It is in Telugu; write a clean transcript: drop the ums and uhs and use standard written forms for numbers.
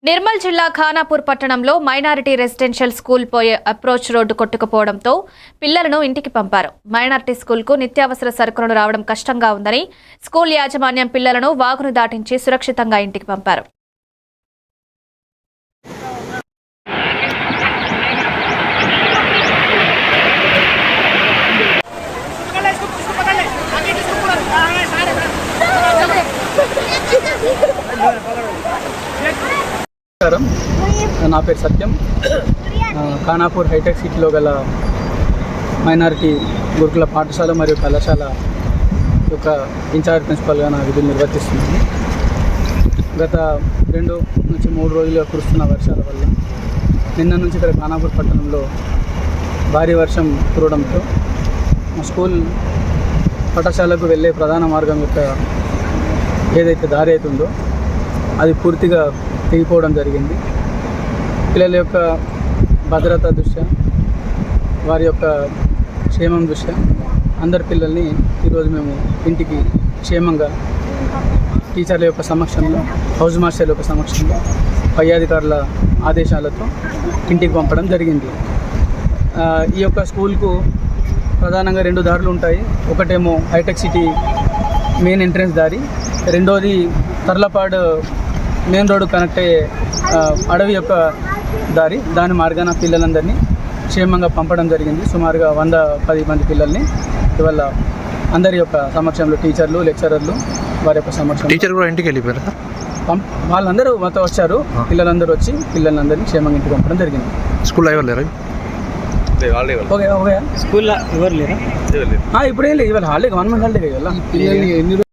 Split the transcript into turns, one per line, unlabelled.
నిర్మల్ జిల్లా ఖానాపూర్ పట్టణంలో మైనారిటీ రెసిడెన్షియల్ స్కూల్ పోయే అప్రోచ్ రోడ్డు కొట్టుకుపోవడంతో పిల్లలను ఇంటికి పంపారు. మైనారిటీ స్కూల్కు నిత్యావసర సరుకులు రావడం కష్టంగా ఉందని స్కూల్ యాజమాన్యం పిల్లలను వాగును దాటించి సురక్షితంగా ఇంటికి పంపారు.
నా పేరు సత్యం. ఖానాపూర్ హైటెక్ సిటీలో గల మైనారిటీ గురుకుల పాఠశాల మరియు కళాశాల యొక్క ఇన్ఛార్జ్ ప్రిన్సిపల్గా నా విధులు నిర్వర్తిస్తున్నాను. గత 2 నుంచి 3 రోజులుగా కురుస్తున్న వర్షాల వల్ల నిన్న నుంచి ఇక్కడ ఖానాపూర్ పట్టణంలో భారీ వర్షం కురవడంతో మా స్కూల్ పాఠశాలకు వెళ్ళే ప్రధాన మార్గం యొక్క ఏదైతే దారి అవుతుందో అది పూర్తిగా తెగిపోవడం జరిగింది. పిల్లల యొక్క భద్రత దృష్ట్యా, వారి యొక్క క్షేమం దృష్ట్యా అందరి పిల్లల్ని ఈరోజు మేము ఇంటికి క్షేమంగా టీచర్ల యొక్క సమక్షంలో, హౌస్ మాస్టర్ల యొక్క సమక్షంలో, పై అధికారుల ఆదేశాలతో ఇంటికి పంపడం జరిగింది. ఈ యొక్క స్కూల్కు ప్రధానంగా 2 దారులు ఉంటాయి. ఒకటేమో హైటెక్ సిటీ మెయిన్ ఎంట్రన్స్ దారి, రెండోది తర్లపాడు మెయిన్ రోడ్డు కనెక్ట్ అయ్యే అడవి యొక్క దారి. దాని మార్గాన పిల్లలందరినీ క్షేమంగా పంపడం జరిగింది. సుమారుగా 110 మంది పిల్లల్ని ఇవాళ అందరి యొక్క సమక్షంలో, టీచర్లు, లెక్చరర్లు వారి యొక్క సమక్షంలో,
టీచర్ కూడా ఇంటికి వెళ్ళిపోయారు.
వాళ్ళందరూ మాతో వచ్చారు. పిల్లలందరూ వచ్చి పిల్లలందరినీ క్షేమంగా ఇంటికి పంపడం జరిగింది.
స్కూల్లో ఎవరు లేరా?
ఓకే స్కూల్లో ఎవరు లేరా? ఇప్పుడేం లేదు. ఇవాళ హాలిడే, 1 మంత్ హాలిడే. ఇవాళ